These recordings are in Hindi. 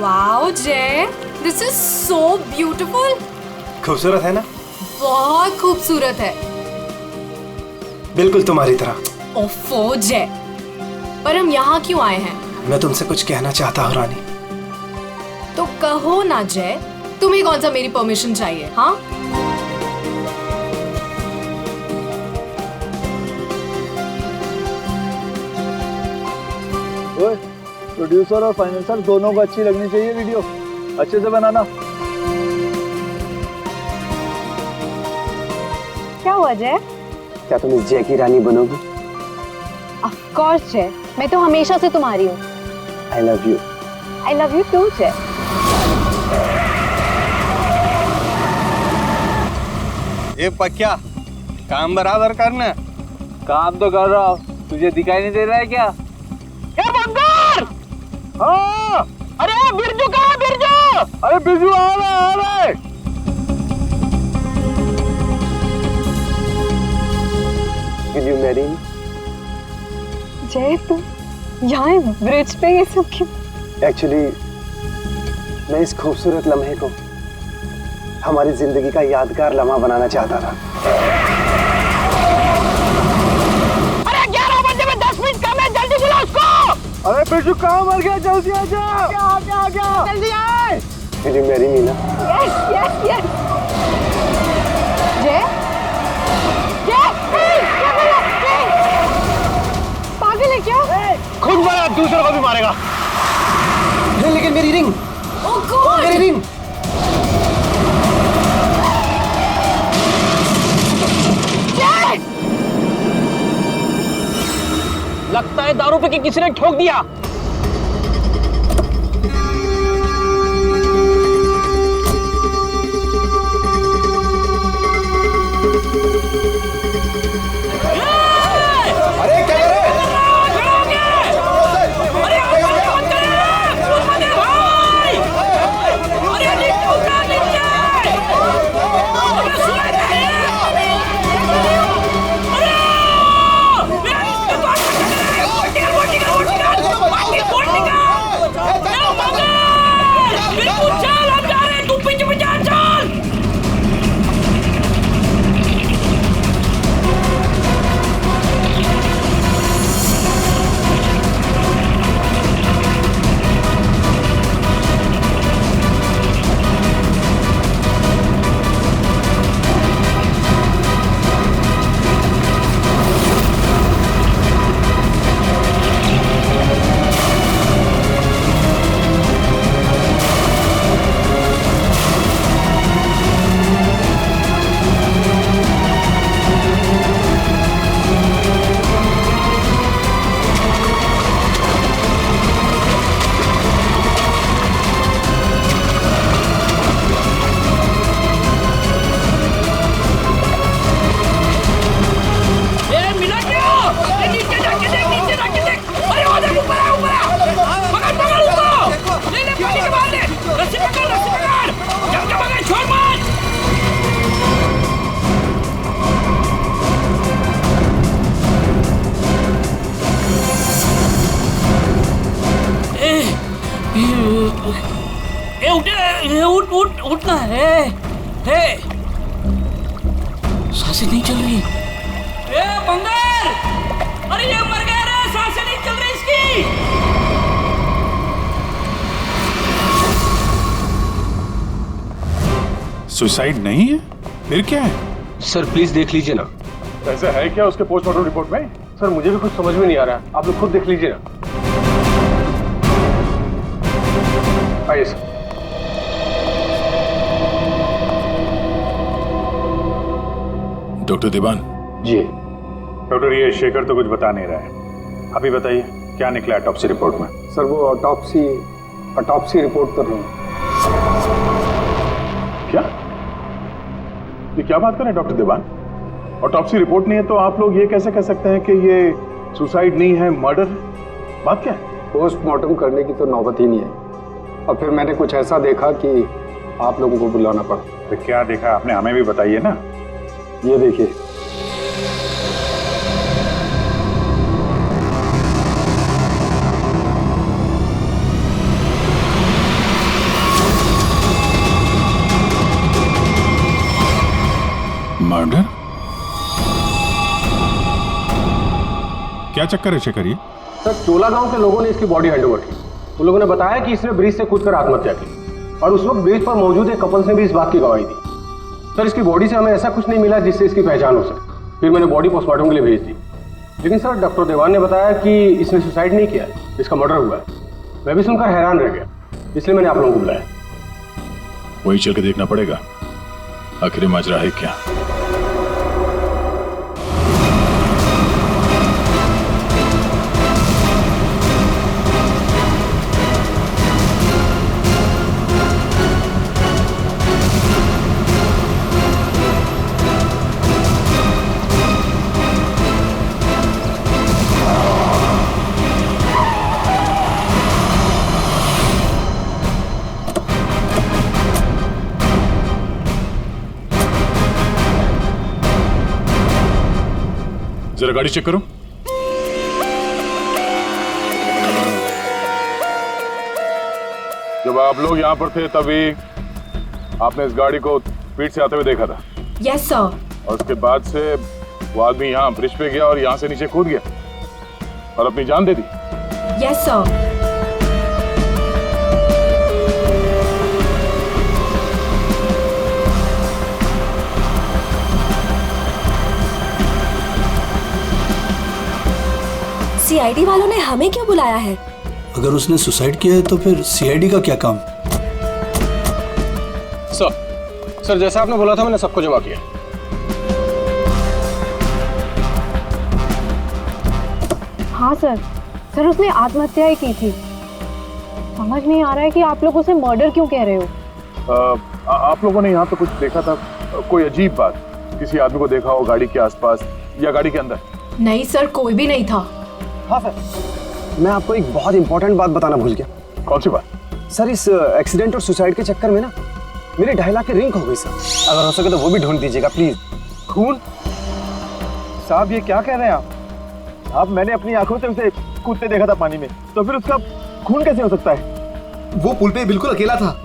वाओ जय, दिस इज सो ब्यूटीफुल। खूबसूरत है ना? बहुत खूबसूरत है। बिल्कुल तुम्हारी तरह। ओफो जय, पर हम यहाँ क्यों आए हैं? मैं तुमसे कुछ कहना चाहता हूँ रानी। तो कहो ना जय, तुम्हें कौन सा मेरी परमिशन चाहिए? हाँ, प्रोड्यूसर और फाइनेंसर दोनों को अच्छी लगनी चाहिए वीडियो, अच्छे से बनाना। क्या हुआ जय? क्या तुम इस जय की रानी बनोगी? ऑफ कोर्स जय, मैं तो हमेशा से तुम्हारी हूँ। I love you. I love you too Jai. ये पक्या काम बराबर करना। काम तो कर रहा हूँ, तुझे दिखाई नहीं दे रहा है क्या? ए बंदर! हाँ! अरे बिरजू कहाँ है बिरजू? अरे बिरजू आ रहा है। Will you marry me? जय तुम यहाँ ब्रिज पे ये सब क्यों? एक्चुअली मैं इस खूबसूरत लम्हे को हमारी जिंदगी का यादगार लम्हा बनाना चाहता था। अरे 11 बजे में 10 मिनट कम है, जल्दी बुला उसको। अरे बिरजू कहाँ मर गया? जल्दी आ जा। क्या जल्दी आए। Will you marry me ना? Yes yes yes. जय पागल है क्या? खुद मारा, दूसरों को भी मारेगा। लेकिन मेरी रिंग, मेरी रिंग। लगता है दारू पे किसी ने ठोक दिया। अरे क्या कर रहे हैं? उठना है। सांसें नहीं चल रही। ए बंदर! अरे ये मर गया रे, सांसें नहीं चल रही इसकी। सुसाइड नहीं है, फिर क्या है? सर प्लीज देख लीजिए ना। ऐसा है क्या उसके पोस्टमार्टम रिपोर्ट में? सर मुझे भी कुछ समझ में नहीं आ रहा है, आप लोग खुद देख लीजिए ना। आइए सर। डॉक्टर दीवान जी। डॉक्टर ये शेखर तो कुछ बता नहीं रहा है, अभी बताइए क्या निकला ऑटोप्सी रिपोर्ट में? सर वो ऑटोप्सी रिपोर्ट तो नहीं। क्या? ये क्या बात कर रहे हैं डॉक्टर दीवान? ऑटोप्सी रिपोर्ट नहीं है तो आप लोग ये कैसे कह सकते हैं कि ये सुसाइड नहीं है, मर्डर? बात क्या है? पोस्टमार्टम करने की तो नौबत ही नहीं है, और फिर मैंने कुछ ऐसा देखा कि आप लोगों को बुलाना पड़ा। तो क्या देखा आपने, हमें भी बताइए ना। ये देखिए। क्या चक्कर है शेखर ये? सर, चोला गांव के लोगों ने इसकी बॉडी हैंडओवर की। उन लोगों ने बताया कि इसने ब्रिज से कूदकर आत्महत्या की और उस वक्त ब्रिज पर मौजूद एक कपल ने भी इस बात की गवाही दी। सर, इसकी बॉडी से हमें ऐसा कुछ नहीं मिला जिससे इसकी पहचान हो सके। फिर मैंने बॉडी पोस्टमार्टम के लिए भेज दी, लेकिन सर डॉक्टर देवान ने बताया कि इसने सुसाइड नहीं किया, इसका मर्डर हुआ है। मैं भी सुनकर हैरान रह गया, इसलिए मैंने आप लोगों को बुलाया। वही चल के देखना पड़ेगा आखिर ये माजरा है क्या। जरा गाड़ी चेक करो। जब आप लोग यहाँ पर थे तभी आपने इस गाड़ी को स्पीड से आते हुए देखा था? Yes sir. और उसके बाद से वो आदमी यहाँ ब्रिज पे गया और यहाँ से नीचे कूद गया और अपनी जान दे दी? Yes sir. सीआईडी वालों ने हमें क्यों बुलाया है? अगर उसने सुसाइड किया है तो फिर सीआईडी का क्या काम? सर जैसा आपने बोला था मैंने सबको जमा किया। हाँ सर उसने आत्महत्या ही की थी। समझ नहीं आ रहा है कि आप लोग उसे मर्डर क्यों कह रहे हो। आप लोगों ने यहाँ पे कुछ देखा था? कोई अजीब बात, किसी आदमी को देखा हो गाड़ी के आसपास या गाड़ी के अंदर? नहीं सर, कोई भी नहीं था। हाँ सर, मैं आपको एक बहुत इंपॉर्टेंट बात बताना भूल गया। कौन सी बात? सर, इस एक्सीडेंट और सुसाइड के चक्कर में ना मेरी 2.5 लाख की रिंग हो गई सर। अगर हो सके तो वो भी ढूंढ दीजिएगा प्लीज। खून? साहब ये क्या कह रहे हैं आप? आप मैंने अपनी आंखों से उसे कूदते देखा था पानी में, तो फिर उसका खून कैसे हो सकता है? वो पुल पे बिल्कुल अकेला था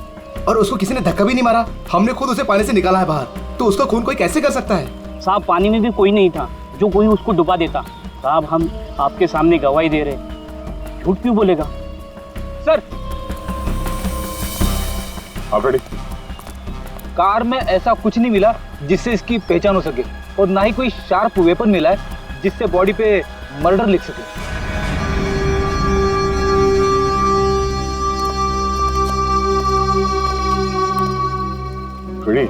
और उसको किसी ने धक्का भी नहीं मारा। हमने खुद उसे पानी से निकाला है बाहर, तो उसका खून कोई कैसे कर सकता है? साहब पानी में भी कोई नहीं था जो कोई उसको डुबा देता। साहब हम आपके सामने गवाही दे रहे, झूठ क्यों बोलेगा? सर आप रेडी? कार में ऐसा कुछ नहीं मिला जिससे इसकी पहचान हो सके और ना ही कोई शार्प वेपन मिला है जिससे बॉडी पे मर्डर लिख सके। रेडी?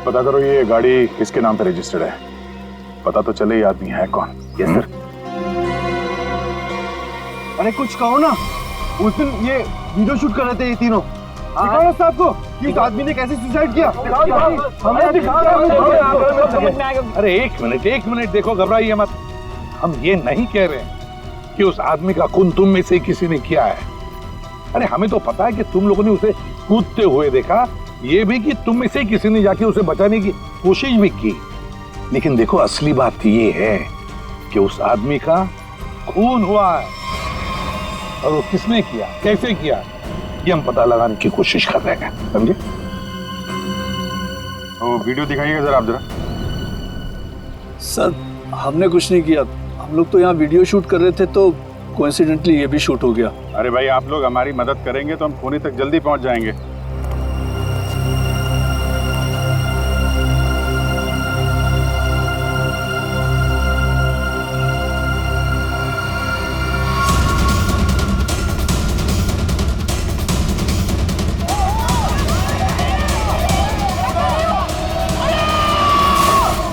पता करो ये गाड़ी किसके नाम पे रजिस्टर्ड है, पता तो चले ये आदमी है कौन। Yes sir. अरे कुछ कहो ना, उस दिन ये वीडियो शूट कर रहे थे ये तीनों। दिखाओ ना साहब को कि उस आदमी ने कैसे सुसाइड किया। अरे एक मिनट देखो, घबराइए मत। हम ये नहीं कह रहे हैं कि उस आदमी का खून तुम में से किसी ने किया है। अरे हमें तो पता है कि तुम लोगों ने उसे कूदते हुए देखा, ये भी कि तुम में से किसी ने जाके उसे बचाने की कोशिश भी की। लेकिन देखो असली बात ये है कि उस आदमी का खून हुआ है और वो किसने किया, कैसे किया, ये हम पता लगाने की कोशिश कर रहे हैं, समझे? वो वीडियो दिखाइएगा जरा आप जरा। सर हमने कुछ नहीं किया, हम लोग तो यहाँ वीडियो शूट कर रहे थे तो कोइंसिडेंटली ये भी शूट हो गया। अरे भाई आप लोग हमारी मदद करेंगे तो हम खूनी तक जल्दी पहुंच जाएंगे।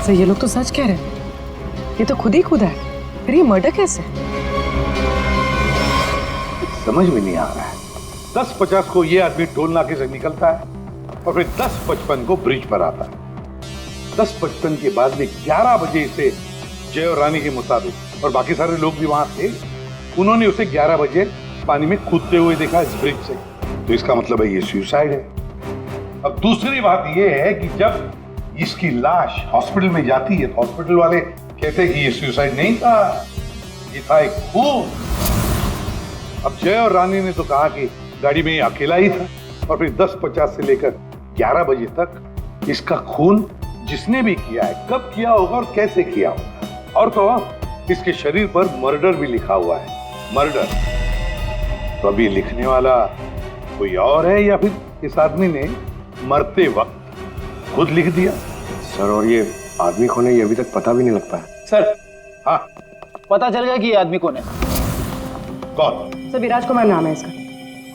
सर ये लोग तो सच कह रहे हैं, ये तो खुद ही खुदा है, फिर ये मर्डर कैसे? समझ में नहीं आ रहा है। 10:50 को ये आदमी टोल नाके से निकलता है और फिर 10:55 को ब्रिज पर आता है। 10:55 के बाद में 11 बजे से जय और रानी के मुताबिक, और बाकी सारे लोग भी वहां थे, उन्होंने उसे 11 बजे पानी में कूदते हुए देखा इस ब्रिज से। तो इसका मतलब है ये सुसाइड है। अब दूसरी बात ये है कि जब इसकी लाश हॉस्पिटल में जाती है तो हॉस्पिटल वाले कहते हैं कि ये सुसाइड नहीं था, ये था एक खून। अब जय और रानी ने तो कहा कि गाड़ी में अकेला ही था, और फिर 10:50 से लेकर 11 बजे तक इसका खून जिसने भी किया है, कब किया होगा और कैसे किया होगा। और तो इसके शरीर पर मर्डर भी लिखा हुआ है, मर्डर। तो अब ये लिखने वाला कोई और है या फिर इस आदमी ने मरते वक्त खुद लिख दिया? सर, और ये आदमी कौन है ये अभी तक पता भी नहीं लग पाया। सर, हाँ, पता चल गया कि ये आदमी कौन है। कौन? सर, विराज कुमार नाम है इसका।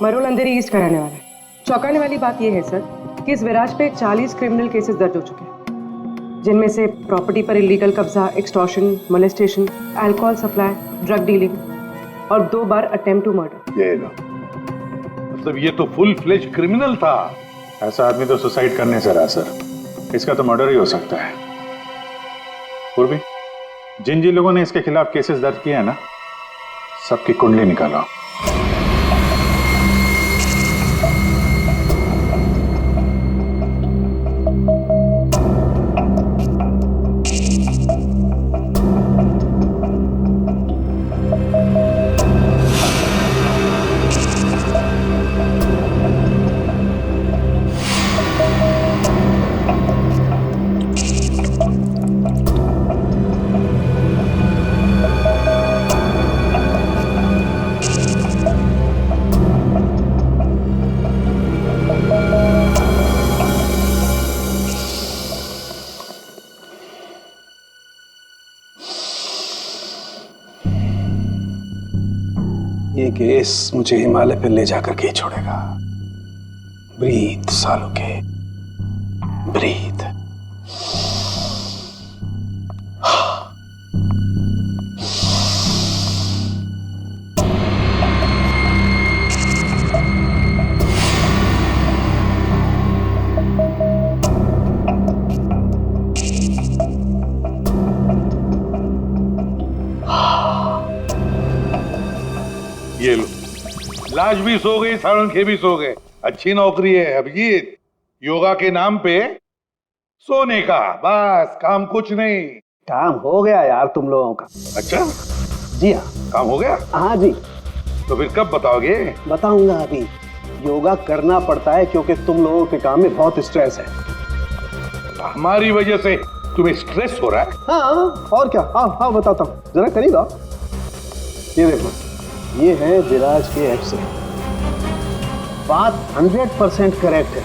मरोल अंधेरी ईस्ट का रहने वाला है। चौंकाने वाली बात यह है सर कि इस विराज पे 40 क्रिमिनल केसेस दर्ज हो चुके हैं, जिनमें से प्रॉपर्टी पर इलीगल कब्जा, extortion, molestation, alcohol supply, drug dealing और 2 बार अटेम्प्ट टू मर्डर। ये लो, मतलब ये तो फुल फ्लेज क्रिमिनल था। ऐसा आदमी तो सुसाइड करने से रहा सर, इसका तो मर्डर ही हो सकता है। पूर्वी, जिन जिन लोगों ने इसके खिलाफ केसेस दर्ज किए हैं ना, सबकी कुंडली निकालो। ये केस मुझे हिमालय पे ले जाकर के छोड़ेगा। ब्रीथ सालों के, ब्रीथ। ये लो, लाश भी सो गई, साळुंखे भी सो गए। अच्छी नौकरी है अभिजीत, योगा के नाम पे सोने का, बस काम कुछ नहीं। काम हो गया यार तुम लोगों का। अच्छा, जी हाँ, काम हो गया? हाँ जी। तो फिर कब बताओगे? बताऊंगा अभी। योगा करना पड़ता है क्योंकि तुम लोगों के काम में बहुत स्ट्रेस है। हमारी वजह से तुम्हें स्ट्रेस हो रहा है? हाँ, और क्या। हाँ हाँ, बताता हूँ, जरा करीब आओ। ये देखो, ये है विराज के एक्स-रे। बात 100% करेक्ट है।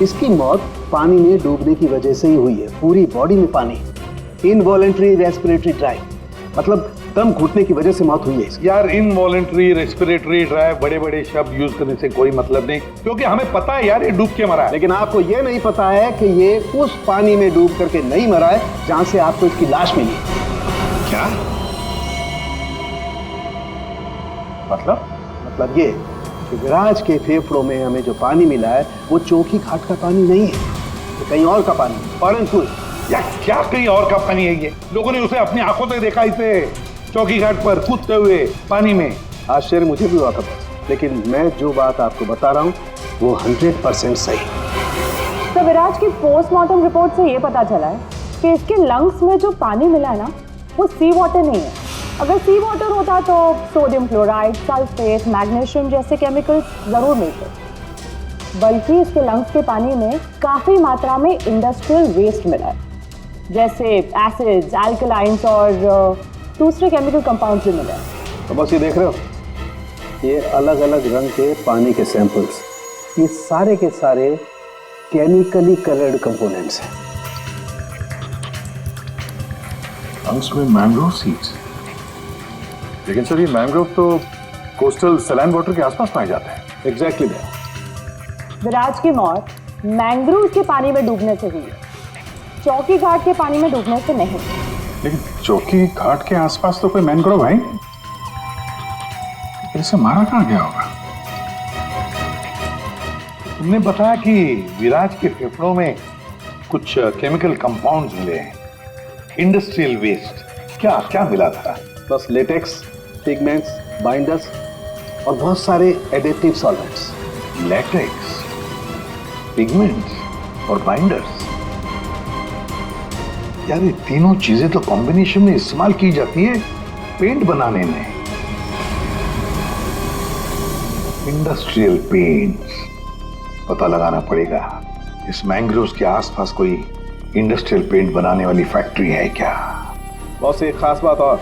इसकी मौत पानी में डूबने की वजह से ही हुई है। पूरी बॉडी में पानी, इनवॉलेंट्री रेस्पिरेटरी ड्राइव, मतलब दम घुटने की वजह से मौत हुई है इसकी। यार, इनवॉलेंट्री रेस्पिरेटरी ड्राइव बड़े बड़े शब्द यूज करने से कोई मतलब नहीं, क्योंकि हमें पता है यार ये डूब के मरा है। लेकिन आपको ये नहीं पता है कि ये उस पानी में डूब करके नहीं मरा है जहां से आपको इसकी लाश मिली। क्या मतलब ये कि विराज के फेफड़ों में हमें जो पानी मिला है वो चौकी घाट का पानी नहीं है, तो कहीं और का पानी, परंतु यार क्या कहीं और का पानी है? ये लोगों ने उसे अपनी आंखों से देखा, इसे चौकी घाट पर कूदते हुए पानी में। आश्चर्य मुझे भी हुआ था, लेकिन मैं जो बात आपको बता रहा हूँ वो 100% सही। तो विराज की पोस्टमार्टम रिपोर्ट से ये पता चला है कि इसके लंग्स में जो पानी मिला है ना, वो सी वाटर नहीं है। अगर सी वाटर होता तो सोडियम क्लोराइड, सल्फेट, मैग्नीशियम जैसे केमिकल्स जरूर मिलते, बल्कि इसके लंग्स के पानी में काफी मात्रा में इंडस्ट्रियल वेस्ट मिला है, जैसे एसिड्स, अल्कलाइंस और दूसरे केमिकल कंपाउंड्स भी मिले हैं। तो बस ये देख रहे हो, ये अलग अलग रंग के पानी के सैंपल्स, ये सारे के सारे केमिकली कलर्ड कंपोनेंट्स हैं। लंग्स में मैंग्रोव सीड्स, लेकिन सर ये मैंग्रोव तो कोस्टल सैलाइन वाटर के आसपास पाए जाते हैं। एग्जैक्टली। विराज की मौत मैंग्रोव के पानी में डूबने से हुई है, चौकी घाट के पानी में डूबने से नहीं। लेकिन चौकी घाट के आसपास तो कोई मैंग्रोव है ही नहीं, इसे मारा कहाँ गया होगा? तुमने बताया कि विराज के फेफड़ों में कुछ केमिकल कंपाउंड्स मिले हैं, इंडस्ट्रियल वेस्ट। क्या क्या मिला था? बस लेटेक्स, पिगमेंट्स, बाइंडर्स और बहुत सारे एडिटिव सॉल्वेंट्स। लेटेक्स, पिगमेंट्स और बाइंडर्स, यार ये तीनों चीजें तो कॉम्बिनेशन में इस्तेमाल की जाती है पेंट बनाने में। इंडस्ट्रियल पेंट्स, पता लगाना पड़ेगा इस मैंग्रोव्स के आसपास कोई इंडस्ट्रियल पेंट बनाने वाली फैक्ट्री है क्या? बस एक खास बात और,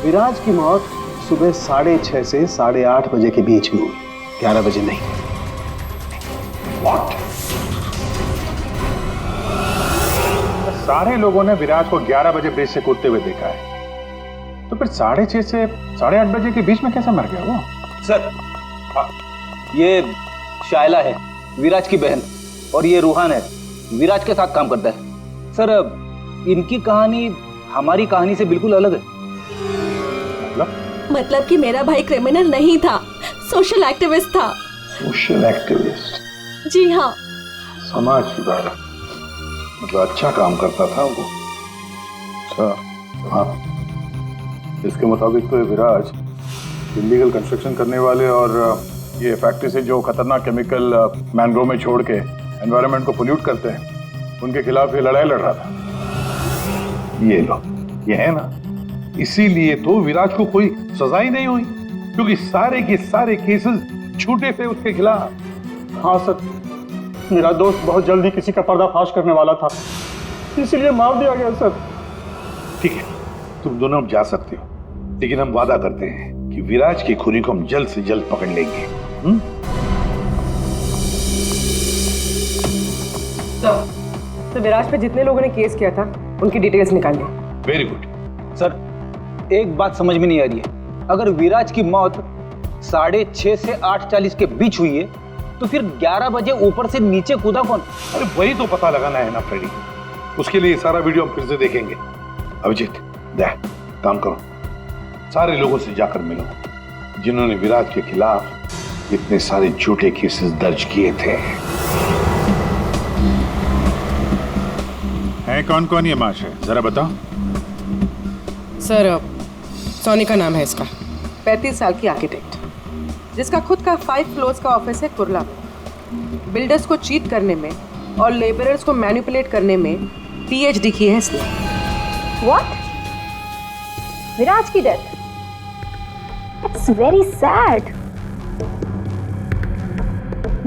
विराज की मौत सुबह 6:30 से 8:30 बजे के बीच में हुई, 11 बजे नहीं। What? सारे लोगों ने विराज को 11 बजे ब्रिज से कूदते हुए देखा है, तो फिर 6:30 से 8:30 बजे के बीच में कैसे मर गया वो? सर ये शायला है विराज की बहन, और ये रूहान है विराज के साथ काम करता है। सर इनकी कहानी हमारी कहानी से बिल्कुल अलग है। मतलब कि मेरा भाई क्रिमिनल नहीं था, सोशल एक्टिविस्ट था। Social activist? जी हाँ। समाज सुधारक, मतलब अच्छा काम करता था वो। अच्छा, हाँ। इसके मुताबिक तो ये विराज इलीगल कंस्ट्रक्शन करने वाले और ये फैक्ट्री से जो खतरनाक केमिकल मैंग्रोव में छोड़ के एनवायरनमेंट को पोल्यूट करते हैं, उनके खिलाफ ये लड़ाई लड़ रहा था। ये लो, ये है ना, इसीलिए तो विराज को कोई सजा ही नहीं हुई, क्योंकि सारे के सारे केसेस झूठे थे उसके खिलाफ। हाँ सर, मेरा दोस्त बहुत जल्दी किसी का पर्दाफाश करने वाला था, इसीलिए मार दिया गया सर। ठीक है, तुम दोनों अब जा सकते हो, लेकिन हम वादा करते हैं कि विराज के खूनी को हम जल्द से जल्द पकड़ लेंगे। तो विराज पे जितने लोगों ने केस किया था उनकी डिटेल्स निकाल ली। Very good. सर एक बात समझ में नहीं आ रही है, अगर विराज की मौत 6:30 से 8:40 के बीच हुई है, तो फिर 11 बजे ऊपर से नीचे कूदा कौन? अरे वही तो पता लगाना है ना फ्रेडी, उसके लिए सारा वीडियो हम फिर से देखेंगे। अभिजीत, दे काम करो, सारे लोगों से जाकर मिलो जिन्होंने विराज के खिलाफ इतने सारे झूठे केसेस दर्ज किए थे। है कौन कौन ये माश है, जरा बताओ। सर सोनी का नाम है इसका, 35 साल की आर्किटेक्ट, जिसका खुद का 5 फ्लोर्स का ऑफिस है कुर्ला में। बिल्डर्स को चीट करने में और लेबरर्स को मैनिपुलेट करने में PhD की है इसने। व्हाट? विराज की death? It's very sad.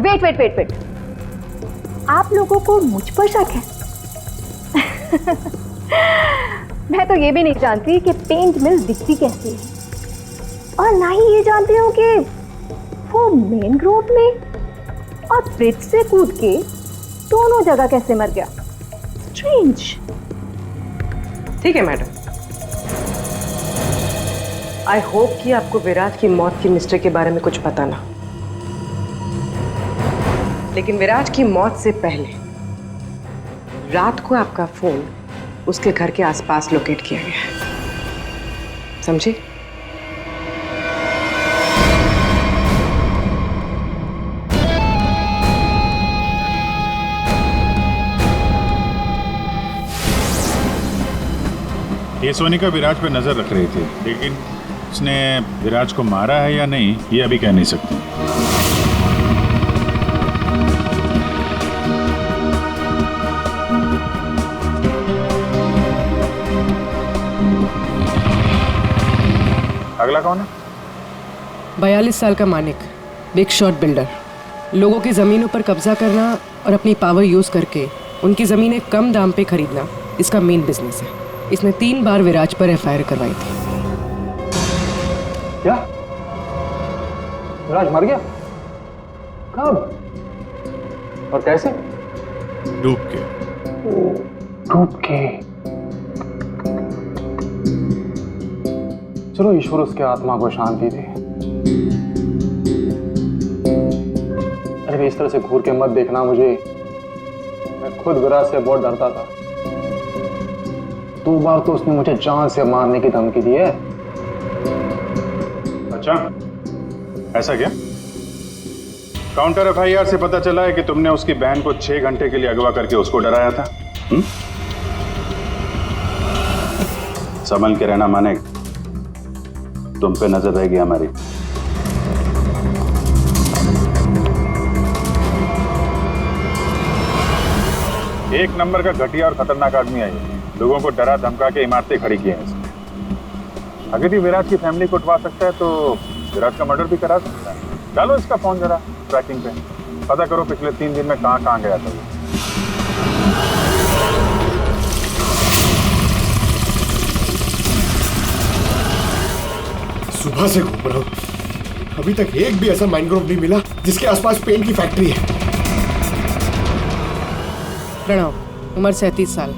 Wait, आप लोगों को मुझ पर शक है? मैं तो ये भी नहीं जानती कि पेंट मिल दिखती कैसी है, और ना ही ये जानती हूँ कि वो मेन रोड में और ब्रिज से कूद के दोनों जगह कैसे मर गया। स्ट्रेंज। ठीक है मैडम, आई होप कि आपको विराज की मौत की मिस्ट्री के बारे में कुछ पता ना, लेकिन विराज की मौत से पहले रात को आपका फोन उसके घर के आसपास लोकेट किया गया है, समझे? ये सोनिका विराज पे नजर रख रही थी, लेकिन उसने विराज को मारा है या नहीं ये अभी कह नहीं सकती। अगला कौन है? 42 साल का मानिक, बिग शॉट बिल्डर। लोगों की जमीनों पर कब्जा करना और अपनी पावर यूज करके उनकी जमीनें कम दाम पे खरीदना इसका मेन बिजनेस है। इसने 3 बार विराज पर FIR करवाई थी। क्या? विराज मर गया? कब और कैसे? डूब के। डूब के? चलो ईश्वर उसके आत्मा को शांति दे। अरे इस तरह से घूर के मत देखना मुझे, मैं खुद विराज से बहुत डरता था। 2 बार तो उसने मुझे जान से मारने की धमकी दी है। अच्छा, ऐसा क्या? काउंटर FIR से पता चला है कि तुमने उसकी बहन को 6 घंटे के लिए अगवा करके उसको डराया था। संभल के रहना माने, तुम पे नजर रहेगी हमारी। एक नंबर का घटिया और खतरनाक आदमी है ये। लोगों को डरा धमका के इमारतें खड़ी की हैं इसने। अगर ये विराज की फैमिली को उठवा सकता है तो विराज का मर्डर भी करा सकता है। डालो इसका फोन जरा ट्रैकिंग पे, पता करो पिछले 3 दिन में कहां गया था वो। सुबह से घूम रहा हूँ, अभी तक एक भी ऐसा मैनग्रोव नहीं मिला जिसके आसपास पेंट की फैक्ट्री है। प्रणव, उम्र 37 साल,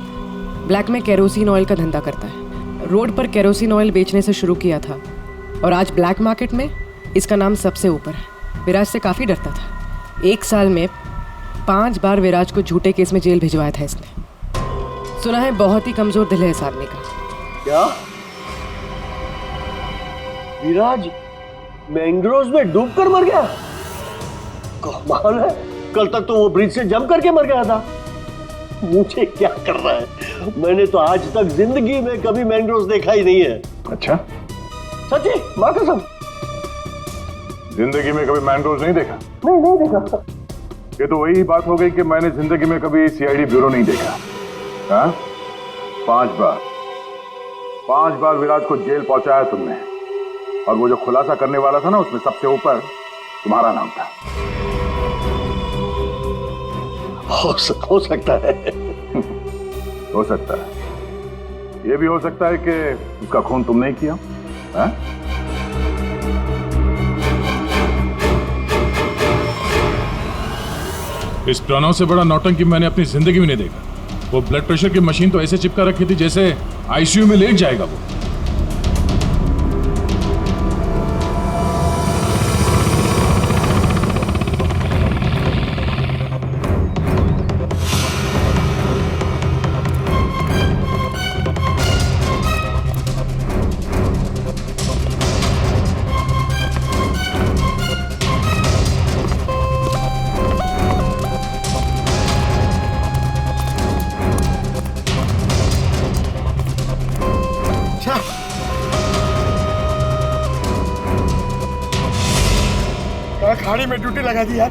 ब्लैक में केरोसिन ऑयल का धंधा करता है। रोड पर केरोसिन ऑयल बेचने से शुरू किया था और आज ब्लैक मार्केट में इसका नाम सबसे ऊपर है। विराज से काफ़ी डरता था। 1 साल में 5 बार विराज को झूठे केस में जेल भिजवाया था इसने। सुना है बहुत ही कमजोर दिल है इस आदमी का। क्या विराज मैंग्रोव्स में डूबकर मर गया? कमाल है, कल तक तो वो ब्रिज से जंप करके मर गया था। मुझे क्या कर रहा है, मैंने तो आज तक जिंदगी में कभी मैंग्रोव्स देखा ही नहीं है। अच्छा, सच्ची माँ कसम, जिंदगी में कभी मैंग्रोव्स नहीं देखा? नहीं देखा। ये तो वही बात हो गई कि मैंने जिंदगी में कभी सीआईडी ब्यूरो नहीं देखा। हाँ? 5 बार विराज को जेल पहुंचाया तुमने, और वो जो खुलासा करने वाला था ना, उसमें सबसे ऊपर तुम्हारा नाम था। हो सकता है। हो सकता है, ये भी हो सकता है कि उसका खून तुमने ही किया। हाँ? इस प्रणव से बड़ा नौटंकी मैंने अपनी जिंदगी में नहीं देखा। वो ब्लड प्रेशर की मशीन तो ऐसे चिपका रखी थी जैसे आईसीयू में लेट जाएगा वो। खाड़ी में ड्यूटी लगा दी यार,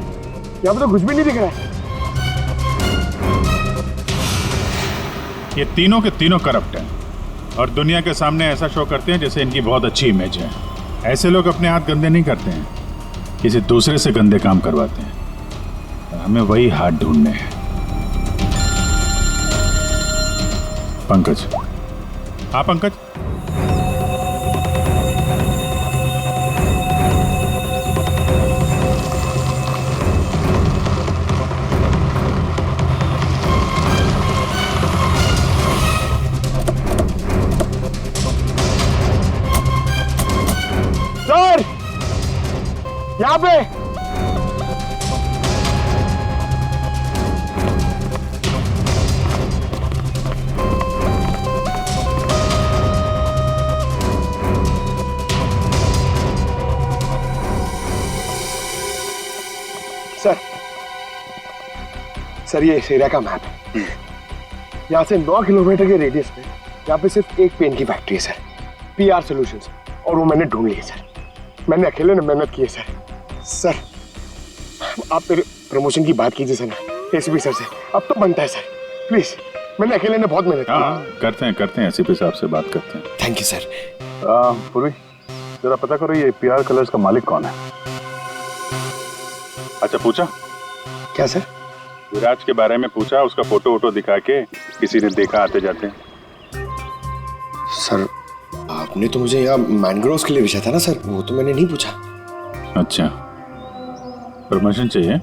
यहाँ पे तो कुछ भी नहीं दिख रहा है। ये तीनों के तीनों करप्ट हैं और दुनिया के सामने ऐसा शो करते हैं जैसे इनकी बहुत अच्छी इमेज है। ऐसे लोग अपने हाथ गंदे नहीं करते हैं, किसी दूसरे से गंदे काम करवाते हैं। हमें वही हाथ ढूंढने हैं। पंकज, हाँ पंकज, सर यहाँ पे सर ये इस एरिया का मैप है। यहाँ से 9 किलोमीटर के रेडियस में यहाँ पे सिर्फ एक पेन की फैक्ट्री है सर, पीआर सॉल्यूशंस, और वो मैंने ढूंढ ली है सर। मैंने अकेले ने मेहनत की है सर। आप मेरे प्रमोशन की बात कीजिए सर ना एसीपी सर से, अब तो बनता है सर, प्लीज। मैंने अकेले ने बहुत मेहनत की। करते हैं एसीपी साहब से बात करते हैं। Thank you sir. पूर्वी, जरा पता करो ये पीआर कलर्स का मालिक कौन है। अच्छा, पूछा क्या सर? विराज के बारे में पूछा, उसका फोटो वोटो दिखा के किसी ने देखा आते जाते? सर आपने तो मुझे यहाँ मैनग्रोव्स के लिए पूछा था ना सर, वो तो मैंने नहीं पूछा। अच्छा, प्रमोशन चाहिए?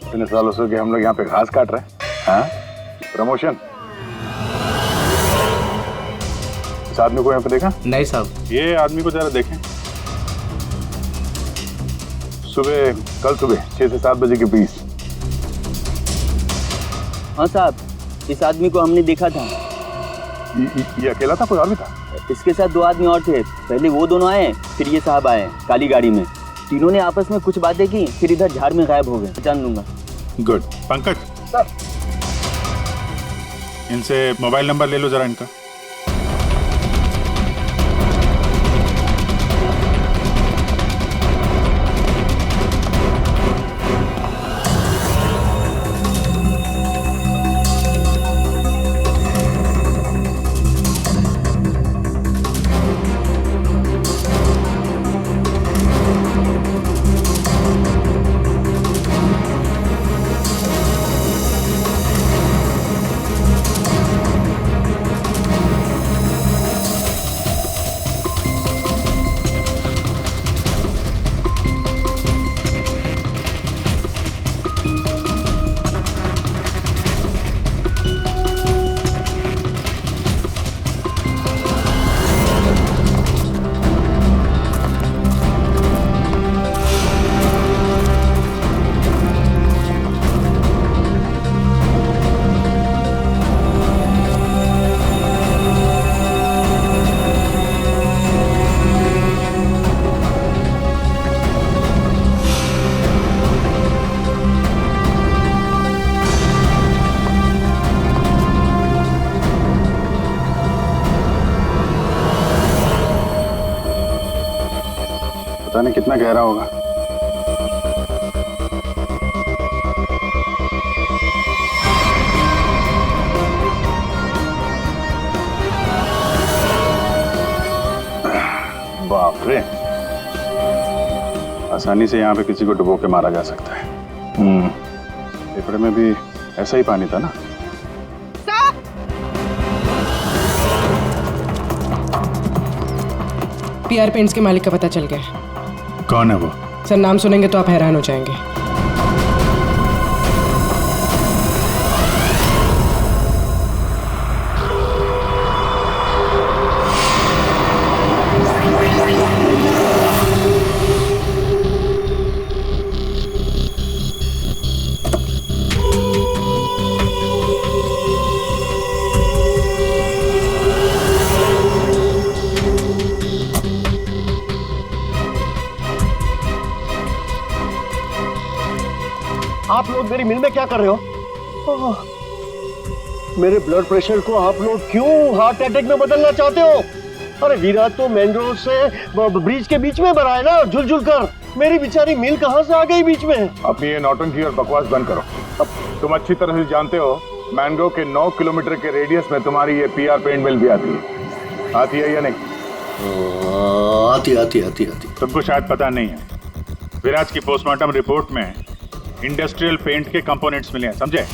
इतने सालों से हम लोग यहाँ पे घास काट रहे हैं। हाँ, प्रमोशन? इस आदमी को यहाँ पे देखा? नहीं साहब। ये आदमी को जरा देखें। कल सुबह 6 से 7 बजे के बीच। हाँ साहब, इस आदमी को हमने देखा था। ये अकेला था, कोई और भी था? इसके साथ 2 आदमी और थे। पहले वो दोनों आए, फिर ये साहब आए काली गाड़ी में। तीनों ने आपस में कुछ बातें की, फिर इधर झाड़ में गायब हो गए। पहचान लूंगा। गुड। पंकज सर, इनसे मोबाइल नंबर ले लो जरा इनका। पता नहीं कितना गहरा होगा। बाप रे, आसानी से यहाँ पे किसी को डुबो के मारा जा सकता है। पेपर में भी ऐसा ही पानी था ना। पीआर पेंट्स के मालिक का पता चल गया है। कौन है वो? सर नाम सुनेंगे तो आप हैरान हो जाएंगे। आप लोग मेरी मिल में क्या कर रहे हो? मेरे ब्लड प्रेशर को आप लोग क्यों हार्ट अटैक में बदलना चाहते हो? अरे विराट तो मैंग्रोव से ब्रिज के बीच में मरा है ना, झुल कर। मेरी बेचारी मिल कहां से आ गई बीच में? अपनी ये नौटंकी और बकवास बंद करो। तुम अच्छी तरह से जानते हो मैंग्रोव के 9 किलोमीटर के रेडियस में तुम्हारी ये पीआर पेंट मिल भी आती है या नहीं? आती। तुमको शायद पता नहीं है, विराज की पोस्टमार्टम रिपोर्ट में इंडस्ट्रियल पेंट के कंपोनेंट्स मिले हैं, समझे?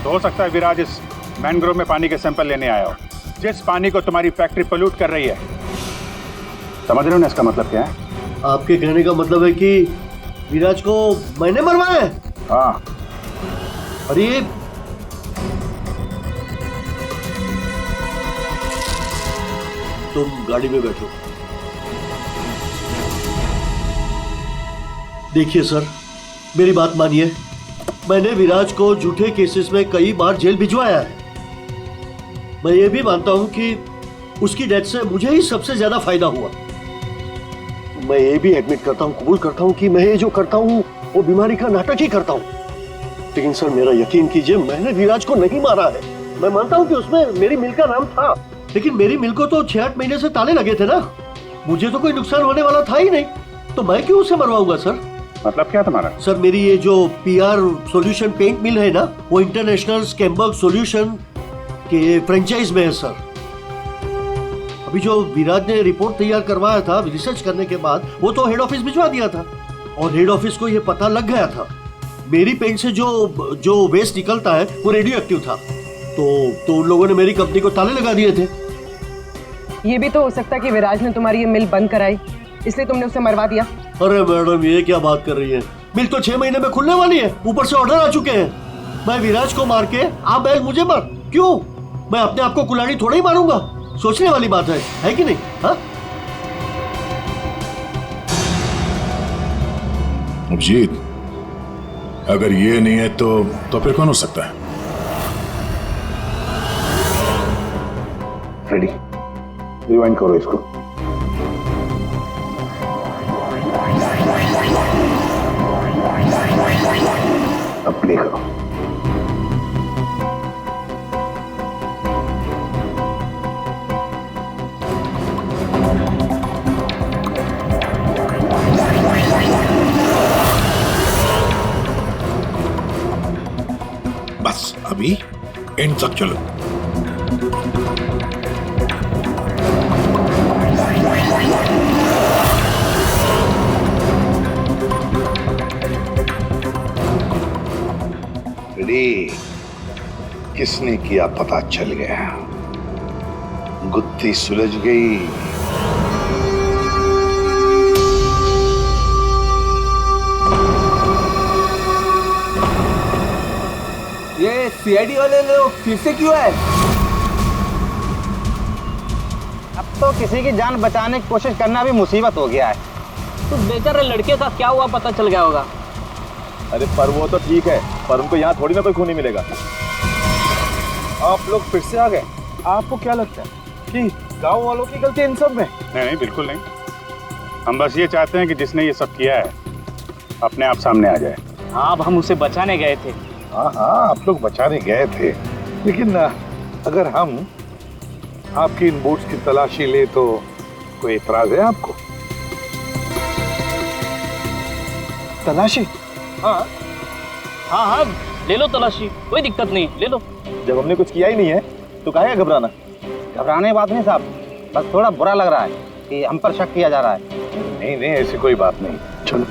तो हो सकता है विराज इस मैंग्रोव में पानी के सैंपल लेने आया हो, जिस पानी को तुम्हारी फैक्ट्री पोल्यूट कर रही है। समझ रहे हो ना इसका मतलब क्या है? आपके कहने का मतलब है कि विराज को मैंने मरवाया है? हाँ। अरे तुम गाड़ी में बैठो। देखिए सर, मेरी बात मानिए, मैंने विराज को झूठे केसेस में कई बार जेल भिजवाया है। मैं ये भी मानता हूं कि उसकी डेथ से मुझे ही सबसे ज्यादा फायदा हुआ। मैं ये भी एडमिट करता हूं, कबूल करता हूं कि मैं ये जो करता हूं वो बीमारी का नाटक ही करता हूं। लेकिन सर मेरा यकीन कीजिए, मैंने विराज को नहीं मारा है। मैं मानता हूं कि उसमें मेरी मिल का नाम था, लेकिन मेरी मिल को तो 6-8 महीने से ताले लगे थे ना। मुझे तो कोई नुकसान होने वाला था ही नहीं, तो मैं क्यों उसे मरवाऊंगा सर? मतलब क्या तुम्हारा? सर मेरी ये जो पीआर सॉल्यूशन पेंट मिल है ना, वो इंटरनेशनल स्कैम्बर्ग सॉल्यूशन के फ्रेंचाइज में है सर। अभी जो विराज ने रिपोर्ट तैयार करवाया था रिसर्च करने के बाद, वो तो हेड ऑफिस भिजवा दिया था और हेड ऑफिस को ये पता लग गया था मेरी पेंट से जो वेस्ट निकलता है वो रेडियो एक्टिव था। तो उन लोगों ने मेरी कंपनी को ताले लगा दिए थे। ये भी तो हो सकता है कि विराज ने तुम्हारी ये मिल बंद कराई, इसलिए तुमने उसे मरवा दिया। अरे मैडम, ये क्या बात कर रही है? मिल तो 6 महीने में खुलने वाली है, ऊपर से ऑर्डर आ चुके हैं। मैं विराज को मार के आप बैल मुझे मार, क्यों? मैं अपने आप को कुल्हाड़ी थोड़ा ही मारूंगा। सोचने वाली बात है कि नहीं? हाँ अभिजीत, अगर ये नहीं है तो फिर कौन हो सकता है? रेडी, रिवाइंड करो इसको। अब प्ले करो। बस अभी एंड तक चलो। किसने किया पता चल गया, गुत्थी सुलझ गई। ये सीआईडी वाले लोग फिर से क्यों है? अब तो किसी की जान बचाने की कोशिश करना भी मुसीबत हो गया है। तो बेचारे लड़के का क्या हुआ पता चल गया होगा। अरे पर वो तो ठीक है, पर उनको यहाँ थोड़ी ना कोई खून ही मिलेगा। आप लोग फिर से आ गए। आपको क्या लगता है कि गांव वालों की गलती इन सब में? नहीं, बिल्कुल नहीं। हम बस ये चाहते हैं कि जिसने ये सब किया है अपने आप सामने आ जाए। हाँ, अब हम उसे बचाने गए थे। हाँ, आप लोग बचाने गए थे, लेकिन अगर हम आपकी इन बूट्स की तलाशी ले तो कोई इतराज है आपको? तलाशी? हाँ हाँ हाँ, ले लो तलाशी, कोई दिक्कत नहीं, ले लो। जब हमने कुछ किया ही नहीं है तो काहे है घबराना? घबराने की बात नहीं साहब, बस थोड़ा बुरा लग रहा है कि हम पर शक किया जा रहा है। नहीं नहीं, ऐसी कोई बात नहीं, चलो।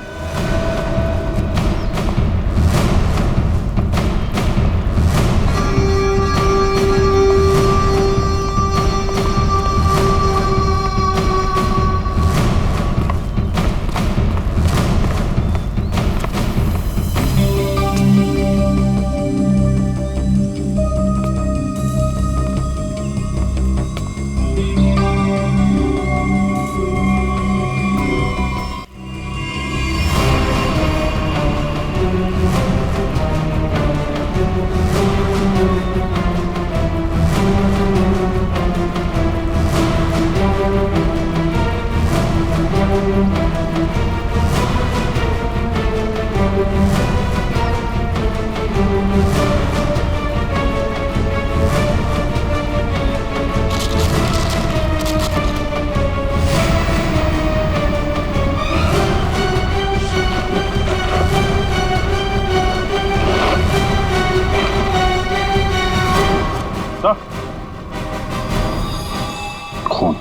खून।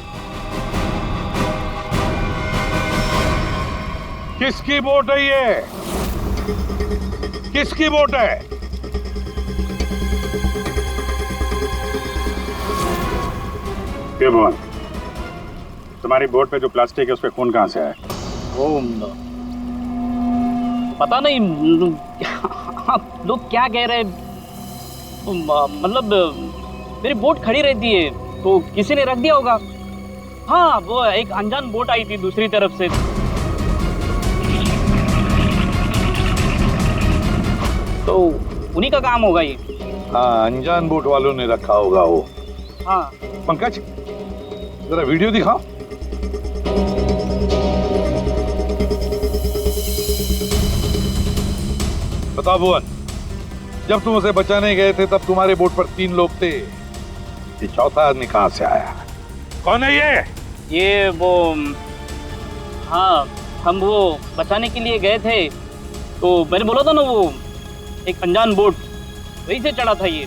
किसकी वोट है ये? किसकी वोट है? ये भुवन, तुम्हारी बोर्ड पे जो प्लास्टिक है उस पे खून कहाँ से आया? पता नहीं आप लोग क्या कह रहे हैं, मतलब मेरी बोट खड़ी रहती है तो किसी ने रख दिया होगा। हाँ, वो एक अनजान बोट आई थी दूसरी तरफ से। तो उन्हीं का काम होगा ये। हाँ, अनजान बोट वालों ने रखा होगा वो। हाँ। पंकज, जरा वीडियो दिखाओ। बताओ भुवन, जब तुम उसे बचाने गए थे तब तुम्हारे बोट पर 3 लोग थे, ये चौथा आदमी कहाँ से आया? कौन है ये? ये वो, हाँ, हम वो बचाने के लिए गए थे तो मैंने बोला था ना, वो एक अनजान बोट वहीं से चढ़ा था ये।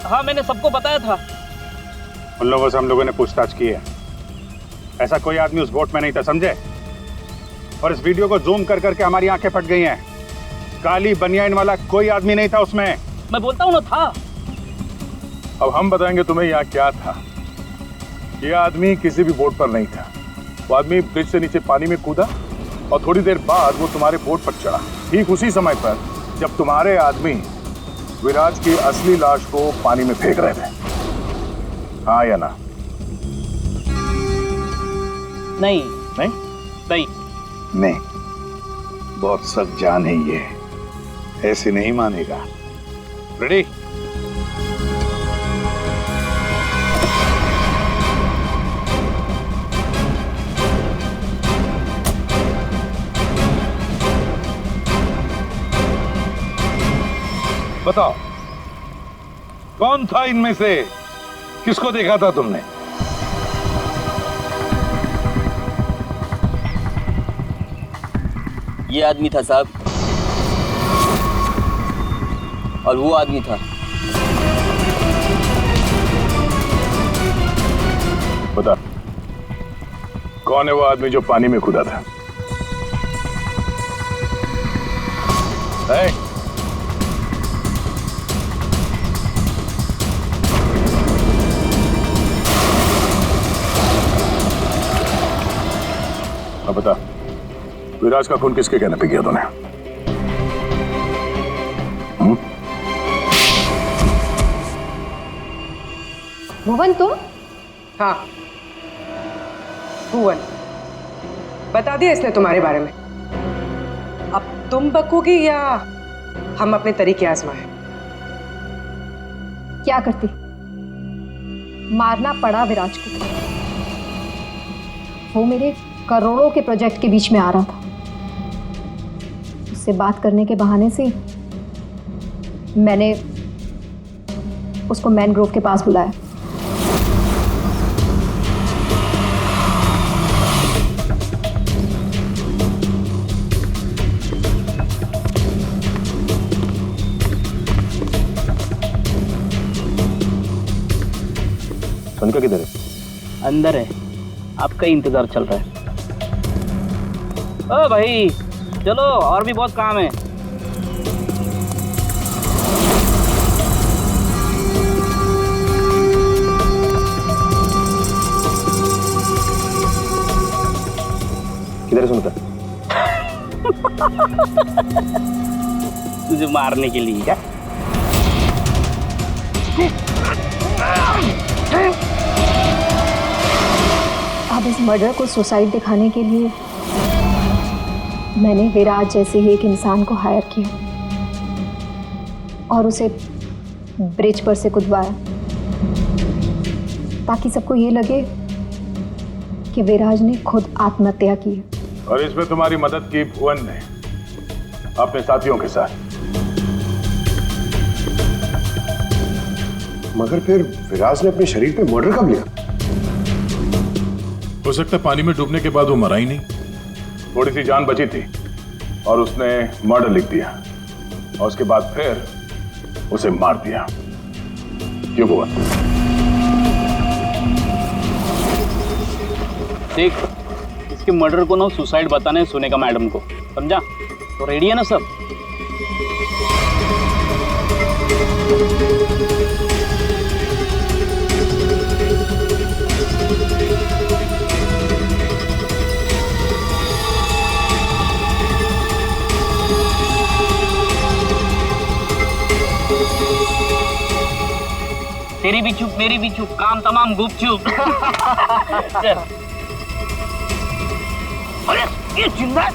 हाँ, मैंने सबको बताया था। उन लोगों से हम लोगों ने पूछताछ की है, ऐसा कोई आदमी उस बोट में नहीं था, समझे? और इस वीडियो को जूम कर करके हमारी आंखें फट गई हैं। काली बनियान वाला कोई आदमी नहीं था उसमें। मैं बोलता हूँ ना, था। अब हम बताएंगे तुम्हें यहाँ क्या था। ये आदमी किसी भी बोट पर नहीं था। वो आदमी ब्रिज से नीचे पानी में कूदा और थोड़ी देर बाद वो तुम्हारे बोट पर चढ़ा, ठीक उसी समय पर जब तुम्हारे आदमी विराज की असली लाश को पानी में फेंक रहे थे। हाँ या ना? नहीं नहीं नहीं नहीं, बहुत सख्त जान है ये, ऐसे नहीं मानेगा। रेडी? बताओ, कौन था इनमें से? किसको देखा था तुमने? ये आदमी था साहब, और वो आदमी था। बता, कौन है वो आदमी जो पानी में कूदा था? है? अब बता, विराज का खून किसके कहने पे किया तूने? भुवन, तुम? हाँ, भुवन। बता दिया इसने तुम्हारे बारे में। अब तुम बकोगी या हम अपने तरीके आजमाएं? क्या करती? मारना पड़ा विराज को। वो मेरे करोड़ों के प्रोजेक्ट के बीच में आ रहा था। उससे बात करने के बहाने से मैंने उसको मैनग्रोव के पास बुलाया। उनका किधर है? अंदर है, आपका ही इंतजार चल रहा है। ओ भाई चलो, और भी बहुत काम है। किधर है सुनता? तुझे मारने के लिए क्या? अब इस मर्डर को सुसाइड दिखाने के लिए मैंने विराज जैसे ही एक इंसान को हायर किया और उसे ब्रिज पर से कूदवाया, ताकि सबको ये लगे कि विराज ने खुद आत्महत्या की है। और इसमें तुम्हारी मदद की भुवन ने अपने साथियों के साथ। मगर फिर विराज ने अपने शरीर पे मर्डर कब लिया? हो सकता है पानी में डूबने के बाद वो मरा ही नहीं। थोड़ी सी जान बची थी और उसने मर्डर लिख दिया और उसके बाद फिर उसे मार दिया। क्यों भुवन? देख, इसके मर्डर को ना सुसाइड बताने सुनेगा मैडम को, समझा? तो रेडी है ना सब? तेरी भी चुप, मेरी भी चुप, काम तमाम गुपचुप। चल। अरे ये जिंदा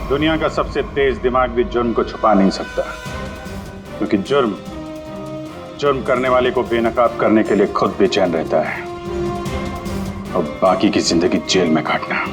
दुनिया का सबसे तेज दिमाग भी जुर्म को छुपा नहीं सकता, क्योंकि जुर्म करने वाले को बेनकाब करने के लिए खुद बेचैन रहता है और बाकी की जिंदगी जेल में काटना।